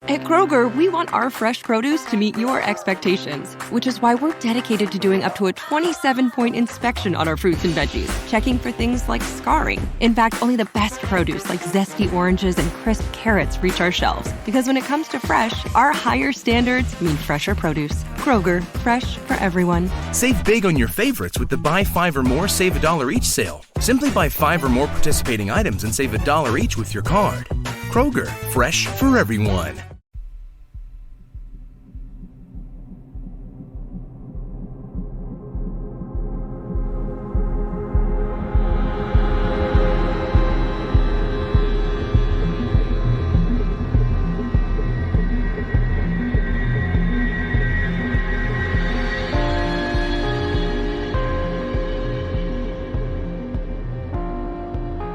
At Kroger, we want our fresh produce to meet your expectations, which is why we're dedicated to doing up to a 27-point inspection on our fruits and veggies, checking for things like scarring. In fact, only the best produce like zesty oranges and crisp carrots reach our shelves. Because when it comes to fresh, our higher standards mean fresher produce. Kroger, fresh for everyone. Save big on your favorites with the Buy 5 or More, Save $1 each sale. Simply buy 5 or more participating items and save $1 each with your card. Kroger, fresh for everyone.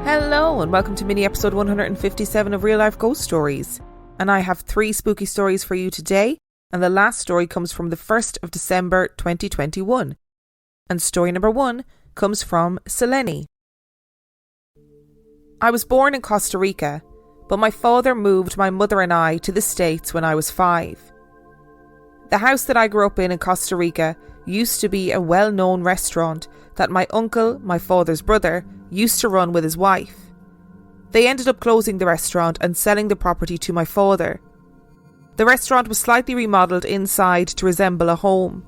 Hello and welcome to mini episode 157 of Real Life Ghost Stories. And I have 3 spooky stories for you today, and the last story comes from the 1st of December 2021. And story number 1 comes from Selene. I was born in Costa Rica, but my father moved my mother and I to the States when I was 5. The house that I grew up in Costa Rica used to be a well-known restaurant that my uncle, my father's brother, used to run with his wife. They ended up closing the restaurant and selling the property to my father. The restaurant was slightly remodelled inside to resemble a home.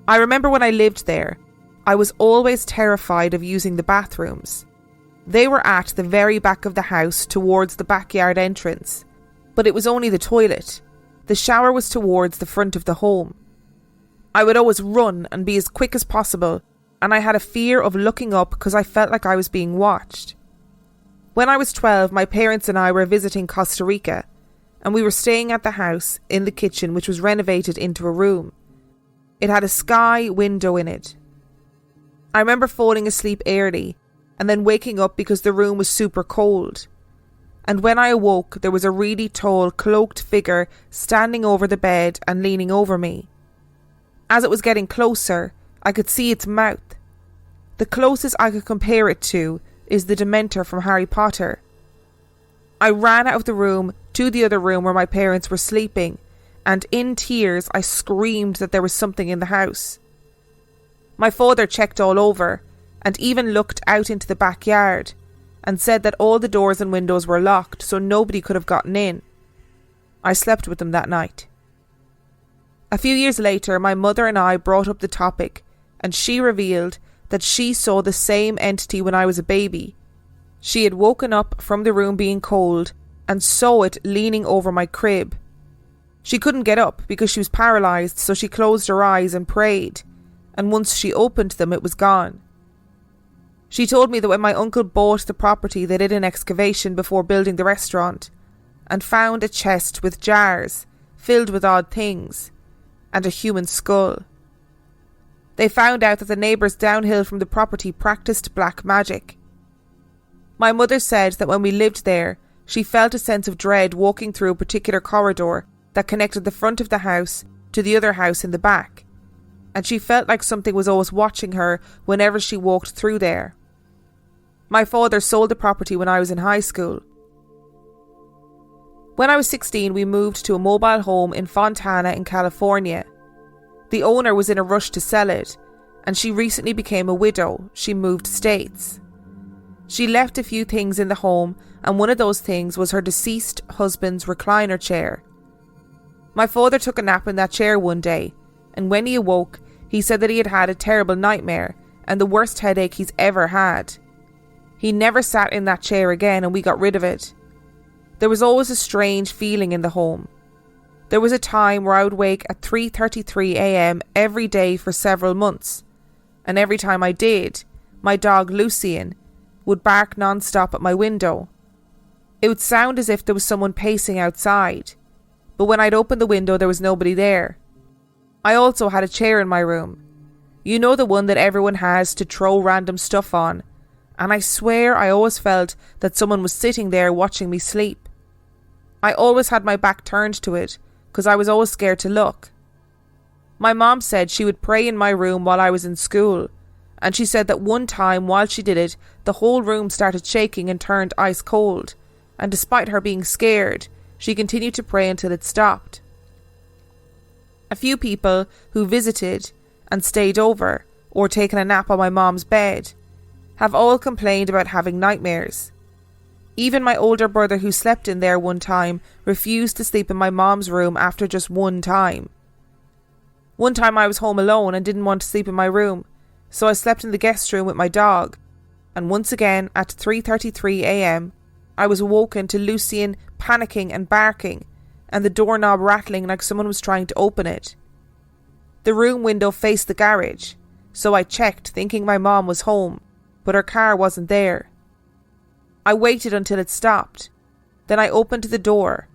I remember when I lived there, I was always terrified of using the bathrooms. They were at the very back of the house towards the backyard entrance, but it was only the toilet. The shower was towards the front of the home. I would always run and be as quick as possible, and I had a fear of looking up because I felt like I was being watched. When I was 12, my parents and I were visiting Costa Rica, and we were staying at the house in the kitchen, which was renovated into a room. It had a sky window in it. I remember falling asleep early and then waking up because the room was super cold. And when I awoke, there was a really tall, cloaked figure standing over the bed and leaning over me. As it was getting closer, I could see its mouth. The closest I could compare it to is the Dementor from Harry Potter. I ran out of the room to the other room where my parents were sleeping, and in tears I screamed that there was something in the house. My father checked all over, and even looked out into the backyard, and said that all the doors and windows were locked so nobody could have gotten in. I slept with them that night. A few years later, my mother and I brought up the topic, and she revealed that she saw the same entity when I was a baby. She had woken up from the room being cold and saw it leaning over my crib. She couldn't get up because she was paralysed, so she closed her eyes and prayed, and once she opened them it was gone. She told me that when my uncle bought the property they did an excavation before building the restaurant and found a chest with jars filled with odd things and a human skull. They found out that the neighbours downhill from the property practiced black magic. My mother said that when we lived there, she felt a sense of dread walking through a particular corridor that connected the front of the house to the other house in the back, and she felt like something was always watching her whenever she walked through there. My father sold the property when I was in high school. When I was 16, we moved to a mobile home in Fontana in California. The owner was in a rush to sell it, and she recently became a widow. She moved states. She left a few things in the home, and one of those things was her deceased husband's recliner chair. My father took a nap in that chair one day, and when he awoke, he said that he had had a terrible nightmare and the worst headache he's ever had. He never sat in that chair again, and we got rid of it. There was always a strange feeling in the home. There was a time where I would wake at 3:33 a.m. every day for several months, and every time I did, my dog Lucian would bark non-stop at my window. It would sound as if there was someone pacing outside, but when I'd open the window there was nobody there. I also had a chair in my room. You know, the one that everyone has to throw random stuff on, and I swear I always felt that someone was sitting there watching me sleep. I always had my back turned to it, because I was always scared to look. My mom said she would pray in my room while I was in school, and she said that one time while she did it, the whole room started shaking and turned ice cold, and despite her being scared, She continued to pray until it stopped. A few people who visited and stayed over or taken a nap on my mom's bed have all complained about having nightmares. Even my older brother, who slept in there one time, refused to sleep in my mom's room after just one time. One time I was home alone and didn't want to sleep in my room, so I slept in the guest room with my dog, and once again at 3:33 a.m. I was awoken to Lucian panicking and barking, and the doorknob rattling like someone was trying to open it. The room window faced the garage, so I checked, thinking my mom was home, but her car wasn't there. I waited until it stopped. Then I opened the door,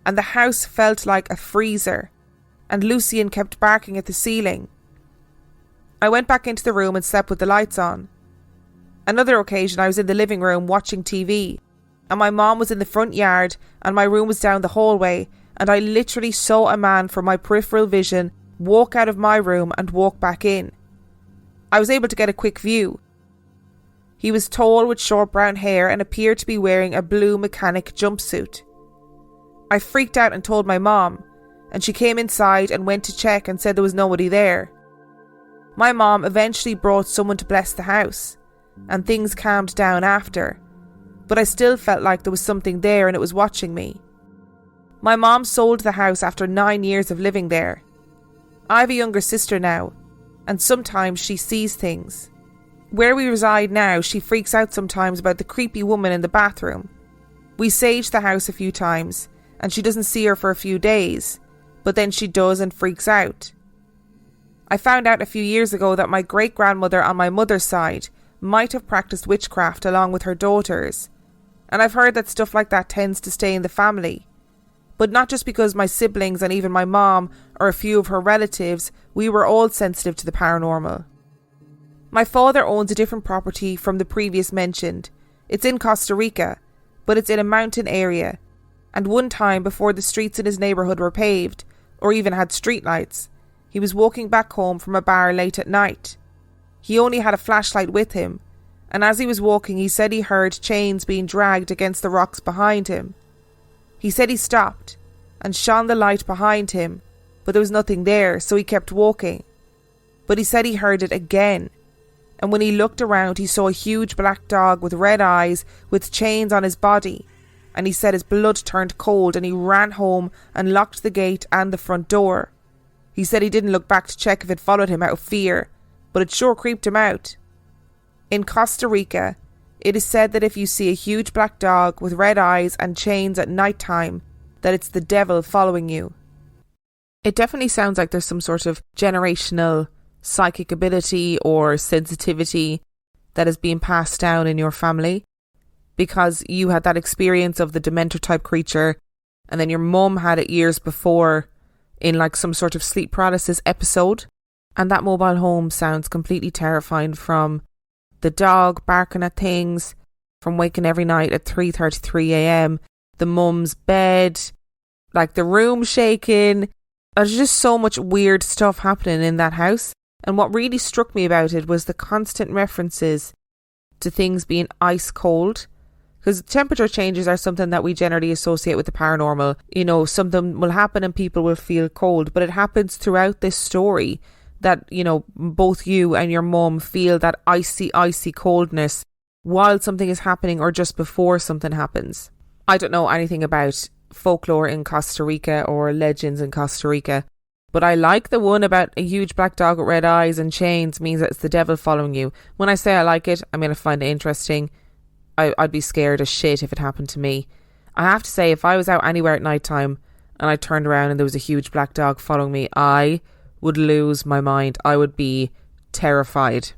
and the house felt like a freezer, and Lucian kept barking at the ceiling. I went back into the room and slept with the lights on. Another occasion, I was in the living room watching TV, and my mom was in the front yard, and my room was down the hallway, and I literally saw a man from my peripheral vision walk out of my room and walk back in. I was able to get a quick view. He was tall with short brown hair and appeared to be wearing a blue mechanic jumpsuit. I freaked out and told my mom, and she came inside and went to check and said there was nobody there. My mom eventually brought someone to bless the house, and things calmed down after, but I still felt like there was something there and it was watching me. My mom sold the house after 9 years of living there. I have a younger sister now, and sometimes she sees things. Where we reside now, she freaks out sometimes about the creepy woman in the bathroom. We sage the house a few times, and she doesn't see her for a few days, but then she does and freaks out. I found out a few years ago that my great-grandmother on my mother's side might have practiced witchcraft along with her daughters, and I've heard that stuff like that tends to stay in the family. But not just because my siblings and even my mom or a few of her relatives, we were all sensitive to the paranormal. My father owns a different property from the previous mentioned. It's in Costa Rica, but it's in a mountain area, and one time before the streets in his neighbourhood were paved, or even had streetlights, he was walking back home from a bar late at night. He only had a flashlight with him, and as he was walking he said he heard chains being dragged against the rocks behind him. He said he stopped and shone the light behind him, but there was nothing there, so he kept walking. But he said he heard it again, and when he looked around he saw a huge black dog with red eyes with chains on his body, and he said his blood turned cold and he ran home and locked the gate and the front door. He said he didn't look back to check if it followed him out of fear, but it sure creeped him out. In Costa Rica, it is said that if you see a huge black dog with red eyes and chains at night time, that it's the devil following you. It definitely sounds like there's some sort of generational psychic ability or sensitivity that is being passed down in your family, because you had that experience of the Dementor type creature, and then your mum had it years before in like some sort of sleep paralysis episode. And that mobile home sounds completely terrifying, from the dog barking at things, from waking every night at 3:33 a.m, the mum's bed, like the room shaking. There's just so much weird stuff happening in that house. And what really struck me about it was the constant references to things being ice cold. Because temperature changes are something that we generally associate with the paranormal. You know, something will happen and people will feel cold. But it happens throughout this story that, you know, both you and your mum feel that icy coldness while something is happening or just before something happens. I don't know anything about folklore in Costa Rica or legends in Costa Rica, but I like the one about a huge black dog with red eyes and chains means that it's the devil following you. When I say I like it, I'm going to find it interesting. I'd be scared as shit if it happened to me. I have to say, if I was out anywhere at night time and I turned around and there was a huge black dog following me, I would lose my mind. I would be terrified.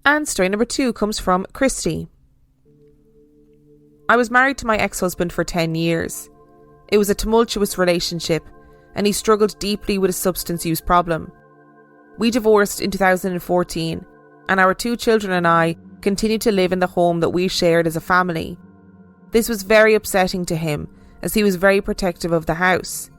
And story number 2 comes from Christy. I was married to my ex-husband for 10 years. It was a tumultuous relationship, and he struggled deeply with a substance use problem. We divorced in 2014, and our 2 children and I continued to live in the home that we shared as a family. This was very upsetting to him, as he was very protective of the house.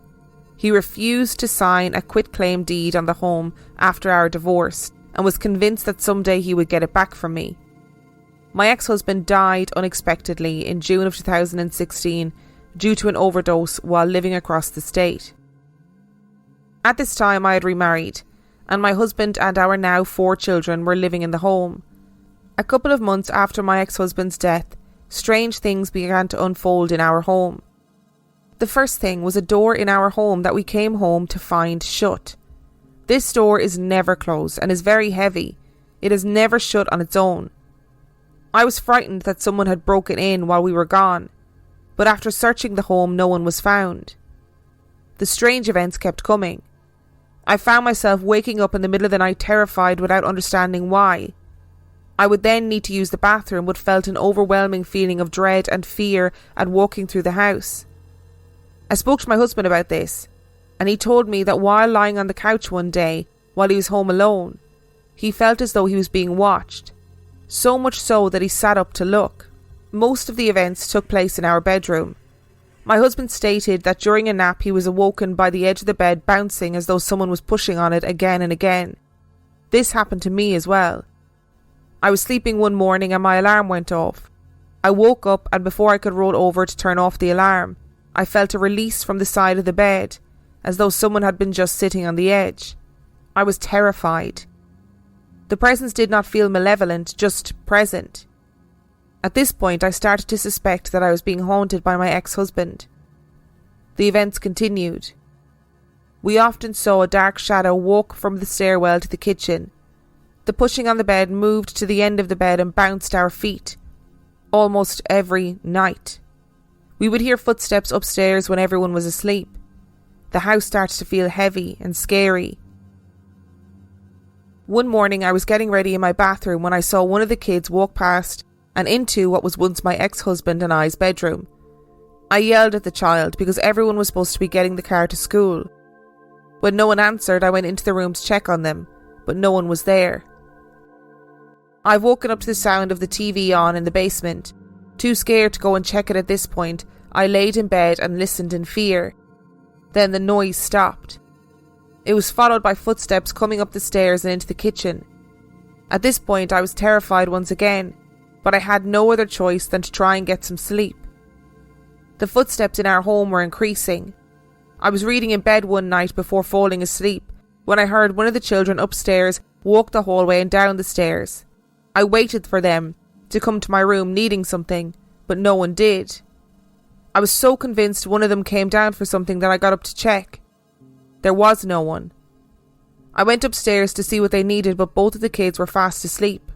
He refused to sign a quitclaim deed on the home after our divorce, and was convinced that someday he would get it back from me. My ex-husband died unexpectedly in June of 2016 due to an overdose while living across the state. At this time I had remarried, and my husband and our now 4 children were living in the home. A couple of months after my ex-husband's death, strange things began to unfold in our home. The first thing was a door in our home that we came home to find shut. This door is never closed and is very heavy. It is never shut on its own. I was frightened that someone had broken in while we were gone, but after searching the home, no one was found. The strange events kept coming. I found myself waking up in the middle of the night terrified without understanding why. I would then need to use the bathroom but felt an overwhelming feeling of dread and fear at walking through the house. I spoke to my husband about this, and he told me that while lying on the couch one day while he was home alone, he felt as though he was being watched, so much so that he sat up to look. Most of the events took place in our bedroom. My husband stated that during a nap he was awoken by the edge of the bed bouncing as though someone was pushing on it again and again. This happened to me as well. I was sleeping one morning and my alarm went off. I woke up, and before I could roll over to turn off the alarm, I felt a release from the side of the bed, as though someone had been just sitting on the edge. I was terrified. The presence did not feel malevolent, just present. At this point, I started to suspect that I was being haunted by my ex-husband. The events continued. We often saw a dark shadow walk from the stairwell to the kitchen. The pushing on the bed moved to the end of the bed and bounced our feet, almost every night. We would hear footsteps upstairs when everyone was asleep. The house started to feel heavy and scary. One morning I was getting ready in my bathroom when I saw one of the kids walk past and into what was once my ex-husband and I's bedroom. I yelled at the child because everyone was supposed to be getting the car to school. When no one answered, I went into the room to check on them, but no one was there. I've woken up to the sound of the TV on in the basement. Too scared to go and check it at this point, I laid in bed and listened in fear. Then the noise stopped. It was followed by footsteps coming up the stairs and into the kitchen. At this point I was terrified once again, but I had no other choice than to try and get some sleep. The footsteps in our home were increasing. I was reading in bed one night before falling asleep when I heard one of the children upstairs walk the hallway and down the stairs. I waited for them to come to my room needing something, but no one did. I was so convinced one of them came down for something that I got up to check. There was no one. I went upstairs to see what they needed, but both of the kids were fast asleep.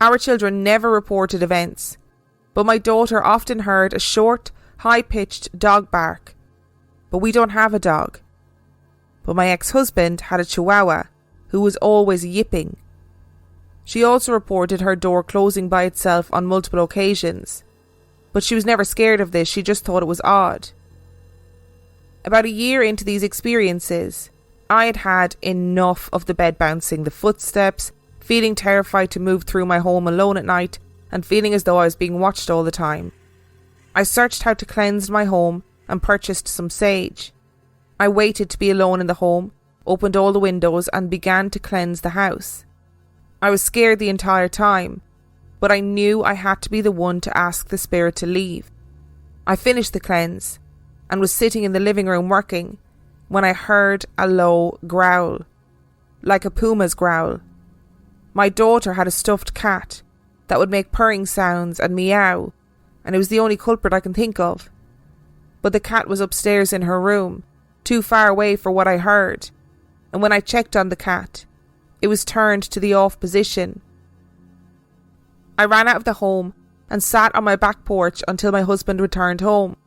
Our children never reported events, but my daughter often heard a short, high-pitched dog bark. But we don't have a dog. But my ex-husband had a chihuahua who was always yipping. She also reported her door closing by itself on multiple occasions, but she was never scared of this, she just thought it was odd. About a year into these experiences, I had had enough of the bed bouncing, the footsteps, feeling terrified to move through my home alone at night, and feeling as though I was being watched all the time. I searched how to cleanse my home and purchased some sage. I waited to be alone in the home, opened all the windows and began to cleanse the house. I was scared the entire time, but I knew I had to be the one to ask the spirit to leave. I finished the cleanse and was sitting in the living room working when I heard a low growl, like a puma's growl. My daughter had a stuffed cat that would make purring sounds and meow, and it was the only culprit I can think of. But the cat was upstairs in her room, too far away for what I heard, and when I checked on the cat, it was turned to the off position. I ran out of the home and sat on my back porch until my husband returned home.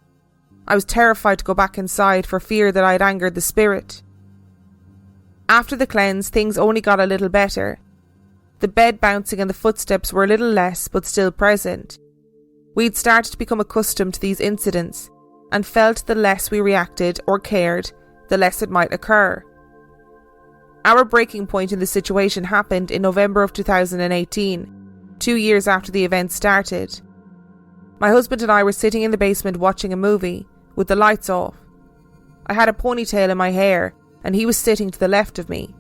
I was terrified to go back inside for fear that I had angered the spirit. After the cleanse, things only got a little better. The bed bouncing and the footsteps were a little less, but still present. We'd started to become accustomed to these incidents and felt the less we reacted or cared, the less it might occur. Our breaking point in the situation happened in November of 2018, 2 years after the event started. My husband and I were sitting in the basement watching a movie, with the lights off. I had a ponytail in my hair, and he was sitting to the left of me.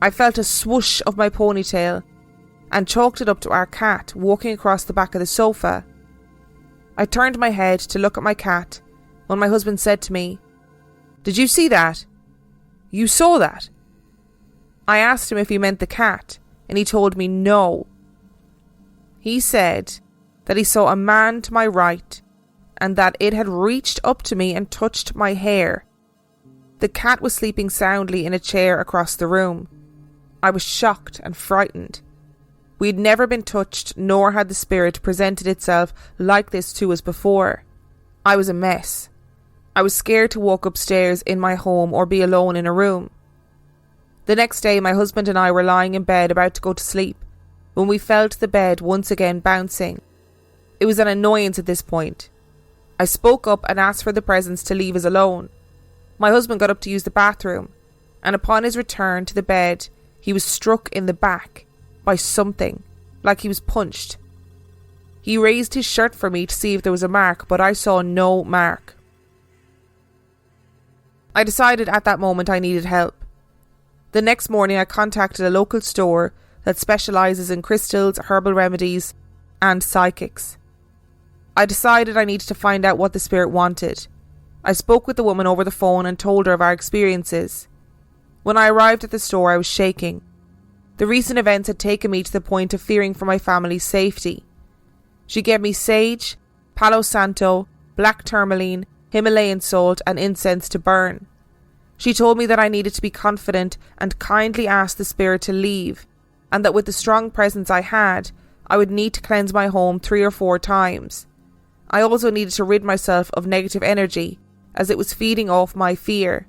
I felt a swoosh of my ponytail, and chalked it up to our cat walking across the back of the sofa. I turned my head to look at my cat when my husband said to me, "Did you see that? You saw that?" I asked him if he meant the cat, and he told me no. He said that he saw a man to my right and that it had reached up to me and touched my hair. The cat was sleeping soundly in a chair across the room. I was shocked and frightened. We had never been touched, nor had the spirit presented itself like this to us before. I was a mess. I was scared to walk upstairs in my home or be alone in a room. The next day, my husband and I were lying in bed about to go to sleep when we felt the bed once again bouncing. It was an annoyance at this point. I spoke up and asked for the presence to leave us alone. My husband got up to use the bathroom, and upon his return to the bed, he was struck in the back by something, like he was punched. He raised his shirt for me to see if there was a mark, but I saw no mark. I decided at that moment I needed help. The next morning I contacted a local store that specialises in crystals, herbal remedies and psychics. I decided I needed to find out what the spirit wanted. I spoke with the woman over the phone and told her of our experiences. When I arrived at the store, I was shaking. The recent events had taken me to the point of fearing for my family's safety. She gave me sage, Palo Santo, black tourmaline, Himalayan salt and incense to burn. She told me that I needed to be confident and kindly ask the spirit to leave, and that with the strong presence I had, I would need to cleanse my home 3 or 4 times. I also needed to rid myself of negative energy, as it was feeding off my fear.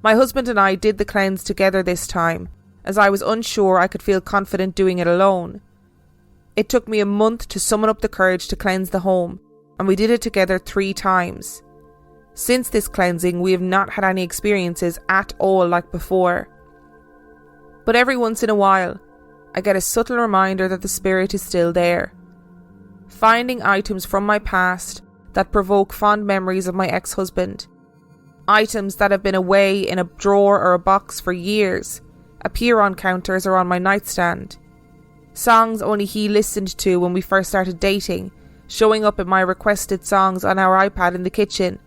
My husband and I did the cleanse together this time, as I was unsure I could feel confident doing it alone. It took me a month to summon up the courage to cleanse the home, and we did it together 3 times. Since this cleansing, we have not had any experiences at all like before. But every once in a while, I get a subtle reminder that the spirit is still there. Finding items from my past that provoke fond memories of my ex-husband. Items that have been away in a drawer or a box for years appear on counters or on my nightstand. Songs only he listened to when we first started dating, showing up in my requested songs on our iPad in the kitchen.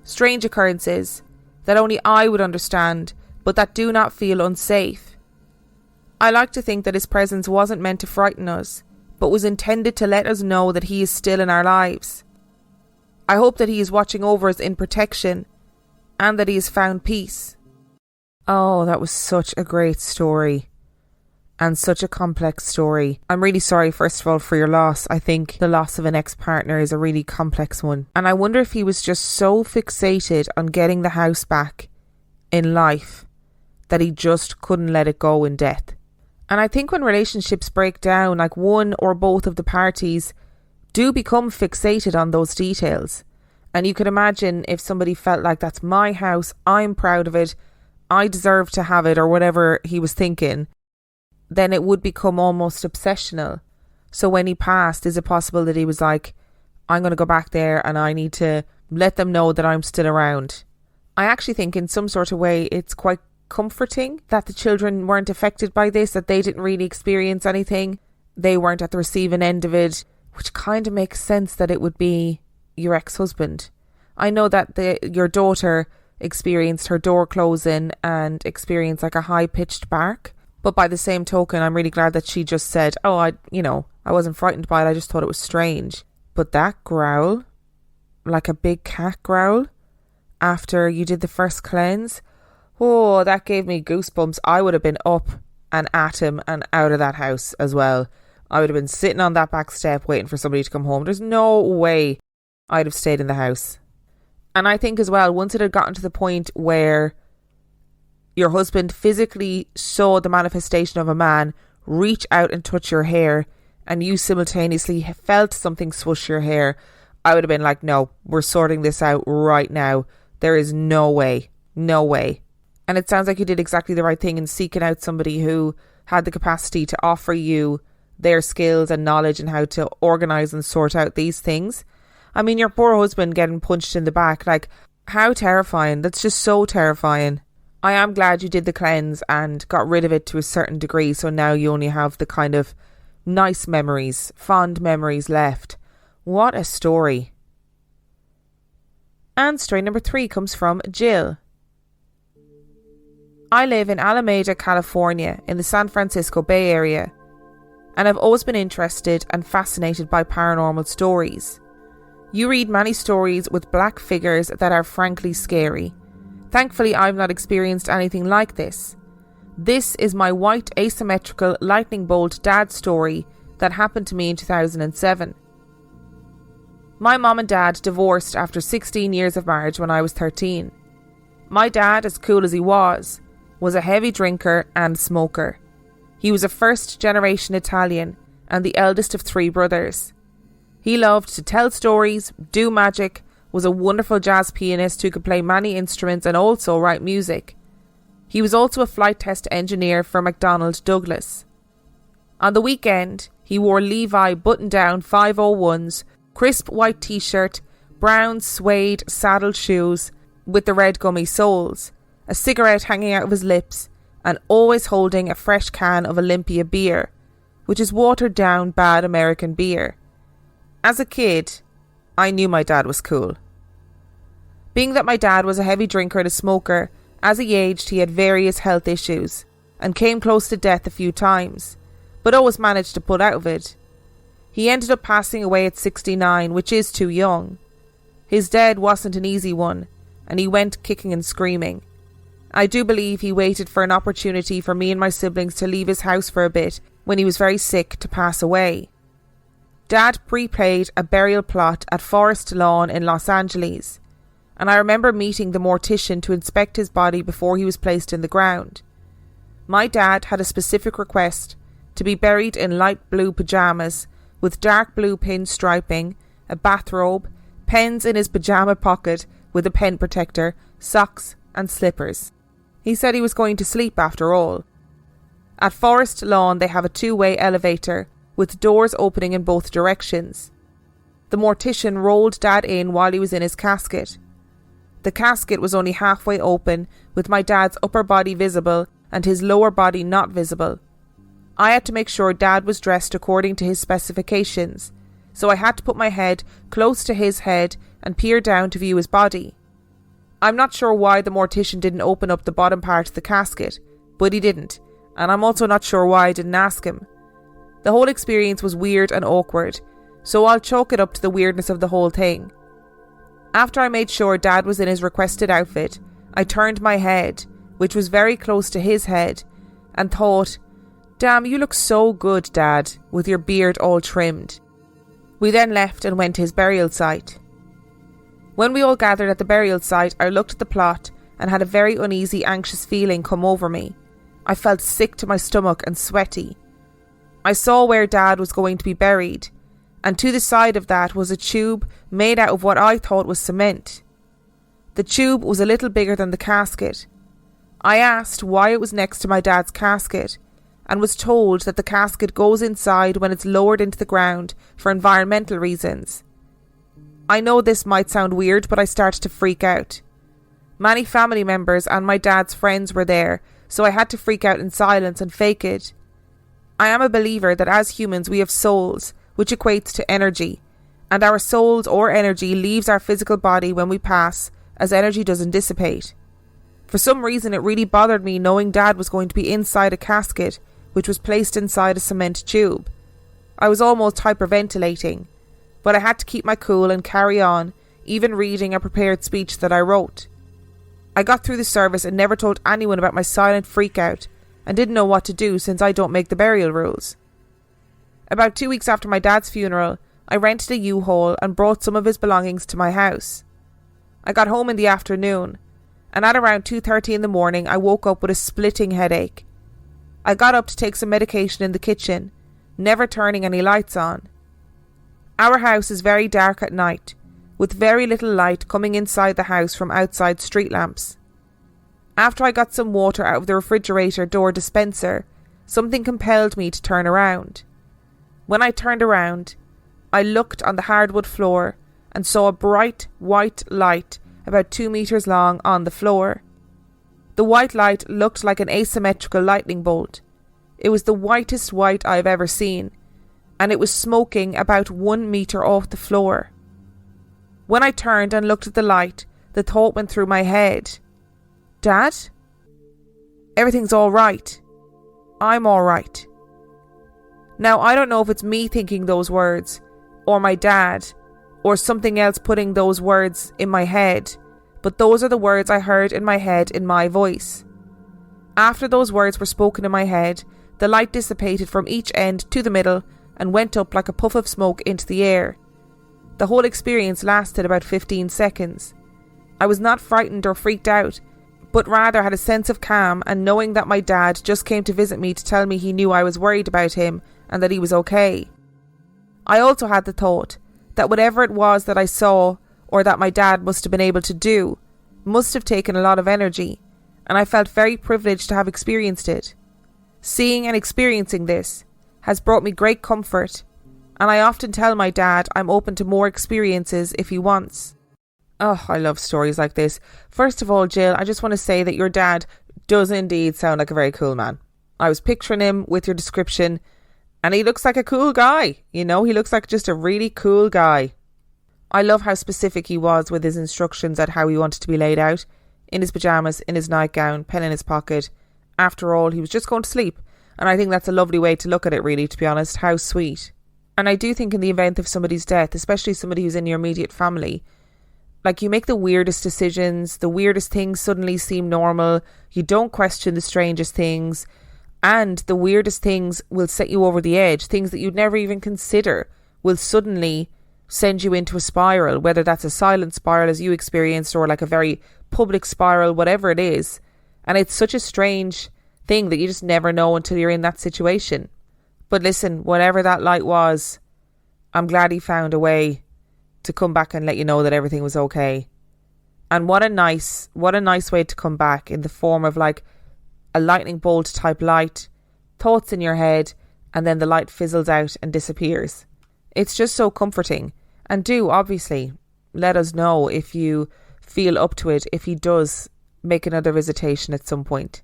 Strange occurrences that only I would understand, but that do not feel unsafe. I like to think that his presence wasn't meant to frighten us, but was intended to let us know that he is still in our lives. I hope that he is watching over us in protection, and that he has found peace. Oh, that was such a great story. And such a complex story. I'm really sorry, first of all, for your loss. I think the loss of an ex-partner is a really complex one. And I wonder if he was just so fixated on getting the house back in life that he just couldn't let it go in death. And I think when relationships break down, like one or both of the parties do become fixated on those details. And you could imagine if somebody felt like, that's my house, I'm proud of it, I deserve to have it, or whatever he was thinking, then it would become almost obsessional. So when he passed, is it possible that he was like, I'm going to go back there and I need to let them know that I'm still around? I actually think in some sort of way it's quite comforting that the children weren't affected by this, that they didn't really experience anything. They weren't at the receiving end of it, which kind of makes sense that it would be your ex-husband. I know that your daughter experienced her door closing and experienced like a high-pitched bark. But by the same token, I'm really glad that she just said, oh, I wasn't frightened by it, I just thought it was strange. But that growl, like a big cat growl, after you did the first cleanse, oh, that gave me goosebumps. I would have been up and at him and out of that house as well. I would have been sitting on that back step waiting for somebody to come home. There's no way I'd have stayed in the house. And I think as well, once it had gotten to the point where your husband physically saw the manifestation of a man reach out and touch your hair, and you simultaneously felt something swoosh your hair, I would have been like, no, we're sorting this out right now. There is no way. No way. And it sounds like you did exactly the right thing in seeking out somebody who had the capacity to offer you their skills and knowledge and how to organise and sort out these things. I mean, your poor husband getting punched in the back, like, how terrifying. That's just so terrifying. I am glad you did the cleanse and got rid of it to a certain degree, so now you only have the kind of nice memories, fond memories left. What a story. And story number 3 comes from Jill. I live in Alameda, California, in the San Francisco Bay Area, and I've always been interested and fascinated by paranormal stories. You read many stories with black figures that are frankly scary. Thankfully, I've not experienced anything like this. This is my white asymmetrical lightning bolt dad story that happened to me in 2007. My mom and dad divorced after 16 years of marriage when I was 13. My dad, as cool as he was a heavy drinker and smoker. He was a first-generation Italian and the eldest of 3 brothers. He loved to tell stories, do magic, was a wonderful jazz pianist who could play many instruments and also write music. He was also a flight test engineer for McDonnell Douglas. On the weekend, he wore Levi button-down 501s, crisp white t-shirt, brown suede saddled shoes with the red gummy soles, a cigarette hanging out of his lips, and always holding a fresh can of Olympia beer, which is watered down bad American beer. As a kid, I knew my dad was cool. Being that my dad was a heavy drinker and a smoker, as he aged he had various health issues, and came close to death a few times, but always managed to pull out of it. He ended up passing away at 69, which is too young. His death wasn't an easy one, and he went kicking and screaming. I do believe he waited for an opportunity for me and my siblings to leave his house for a bit when he was very sick to pass away. Dad prepaid a burial plot at Forest Lawn in Los Angeles, and I remember meeting the mortician to inspect his body before he was placed in the ground. My dad had a specific request to be buried in light blue pyjamas with dark blue pin striping, a bathrobe, pens in his pyjama pocket with a pen protector, socks and slippers. He said he was going to sleep after all. At Forest Lawn they have a 2-way elevator with doors opening in both directions. The mortician rolled Dad in while he was in his casket. The casket was only halfway open, with my dad's upper body visible and his lower body not visible. I had to make sure Dad was dressed according to his specifications, so I had to put my head close to his head and peer down to view his body. I'm not sure why the mortician didn't open up the bottom part of the casket, but he didn't, and I'm also not sure why I didn't ask him. The whole experience was weird and awkward, so I'll chalk it up to the weirdness of the whole thing. After I made sure Dad was in his requested outfit, I turned my head, which was very close to his head, and thought, "Damn, you look so good, Dad, with your beard all trimmed." We then left and went to his burial site. When we all gathered at the burial site, I looked at the plot and had a very uneasy, anxious feeling come over me. I felt sick to my stomach and sweaty. I saw where Dad was going to be buried, and to the side of that was a tube made out of what I thought was cement. The tube was a little bigger than the casket. I asked why it was next to my dad's casket, and was told that the casket goes inside when it's lowered into the ground for environmental reasons. I know this might sound weird, but I started to freak out. Many family members and my dad's friends were there, so I had to freak out in silence and fake it. I am a believer that as humans we have souls, which equates to energy, and our souls or energy leaves our physical body when we pass, as energy doesn't dissipate. For some reason it really bothered me knowing Dad was going to be inside a casket, which was placed inside a cement tube. I was almost hyperventilating, but I had to keep my cool and carry on, even reading a prepared speech that I wrote. I got through the service and never told anyone about my silent freak-out, and didn't know what to do since I don't make the burial rules. About 2 weeks after my dad's funeral, I rented a U-Haul and brought some of his belongings to my house. I got home in the afternoon, and at around 2:30 in the morning I woke up with a splitting headache. I got up to take some medication in the kitchen, never turning any lights on. Our house is very dark at night, with very little light coming inside the house from outside street lamps. After I got some water out of the refrigerator door dispenser, something compelled me to turn around. When I turned around, I looked on the hardwood floor and saw a bright white light about 2 meters long on the floor. The white light looked like an asymmetrical lightning bolt. It was the whitest white I've ever seen, and it was smoking about 1 metre off the floor. When I turned and looked at the light, the thought went through my head. Dad? Everything's all right. I'm all right. Now, I don't know if it's me thinking those words, or my dad, or something else putting those words in my head, but those are the words I heard in my head in my voice. After those words were spoken in my head, the light dissipated from each end to the middle and went up like a puff of smoke into the air. The whole experience lasted about 15 seconds. I was not frightened or freaked out, but rather had a sense of calm and knowing that my dad just came to visit me to tell me he knew I was worried about him and that he was okay. I also had the thought that whatever it was that I saw or that my dad must have been able to do must have taken a lot of energy, and I felt very privileged to have experienced it. Seeing and experiencing this has brought me great comfort, and I often tell my dad I'm open to more experiences if he wants. Oh, I love stories like this. First of all, Jill, I just want to say that your dad does indeed sound like a very cool man. I was picturing him with your description, and he looks like a cool guy. You know, he looks like just a really cool guy. I love how specific he was with his instructions at how he wanted to be laid out. In his pyjamas, in his nightgown, pen in his pocket. After all, he was just going to sleep. And I think that's a lovely way to look at it, really, to be honest. How sweet. And I do think in the event of somebody's death, especially somebody who's in your immediate family, like, you make the weirdest decisions, the weirdest things suddenly seem normal, you don't question the strangest things, and the weirdest things will set you over the edge. Things that you'd never even consider will suddenly send you into a spiral, whether that's a silent spiral as you experienced or like a very public spiral, whatever it is. And it's such a strange thing that you just never know until you're in that situation. But listen, whatever that light was, I'm glad he found a way to come back and let you know that everything was okay. And what a nice way to come back, in the form of like a lightning bolt type light, thoughts in your head, and then the light fizzles out and disappears. It's just so comforting. And do obviously let us know if you feel up to it, if he does make another visitation at some point.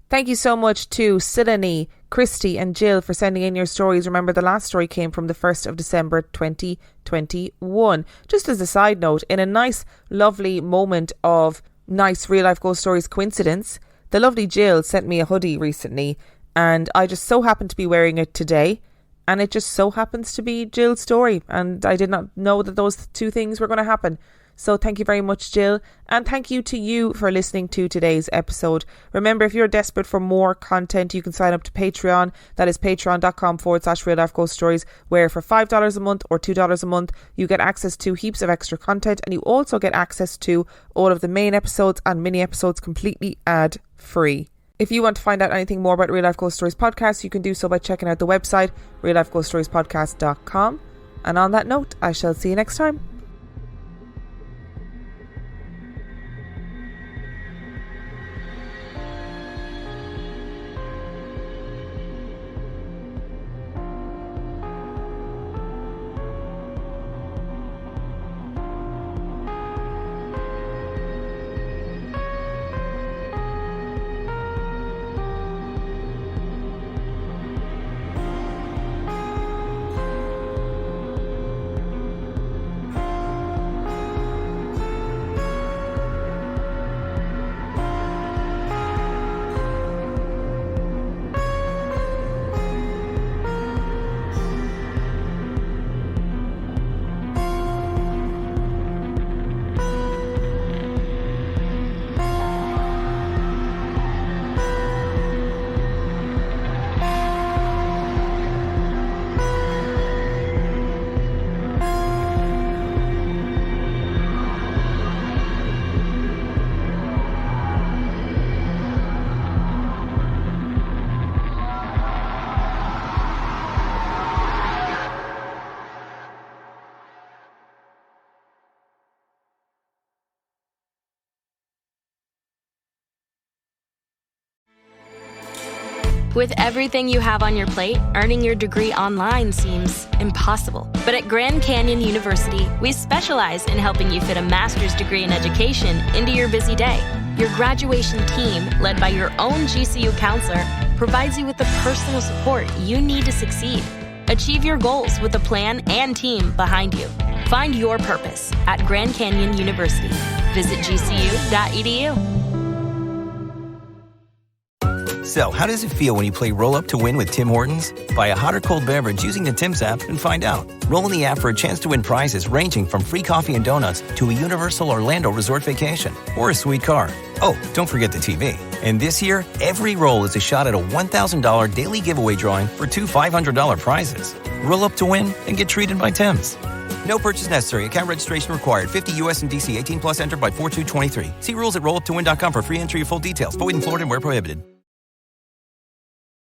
Thank you so much to Silani, Christy and Jill for sending in your stories. Remember, the last story came from the 1st of December 2021. Just as a side note, in a nice, lovely moment of nice real life ghost stories coincidence, the lovely Jill sent me a hoodie recently, and I just so happened to be wearing it today, and it just so happens to be Jill's story, and I did not know that those two things were going to happen. So thank you very much, Jill. And thank you to you for listening to today's episode. Remember, if you're desperate for more content, you can sign up to Patreon. That is patreon.com/Real Life Ghost Stories, where for $5 a month or $2 a month, you get access to heaps of extra content. And you also get access to all of the main episodes and mini episodes completely ad-free. If you want to find out anything more about Real Life Ghost Stories podcast, you can do so by checking out the website, reallifeghoststoriespodcast.com. And on that note, I shall see you next time. With everything you have on your plate, earning your degree online seems impossible. But at Grand Canyon University, we specialize in helping you fit a master's degree in education into your busy day. Your graduation team, led by your own GCU counselor, provides you with the personal support you need to succeed. Achieve your goals with a plan and team behind you. Find your purpose at Grand Canyon University. Visit gcu.edu. So, how does it feel when you play Roll Up to Win with Tim Hortons? Buy a hot or cold beverage using the Tim's app and find out. Roll in the app for a chance to win prizes ranging from free coffee and donuts to a Universal Orlando resort vacation or a sweet car. Oh, don't forget the TV. And this year, every roll is a shot at a $1,000 daily giveaway drawing for 2 $500 prizes. Roll up to win and get treated by Tim's. No purchase necessary. Account registration required. 50 U.S. and D.C. 18 plus entered by 4/2/23. See rules at rolluptowin.com for free entry and full details. Void in Florida and where prohibited.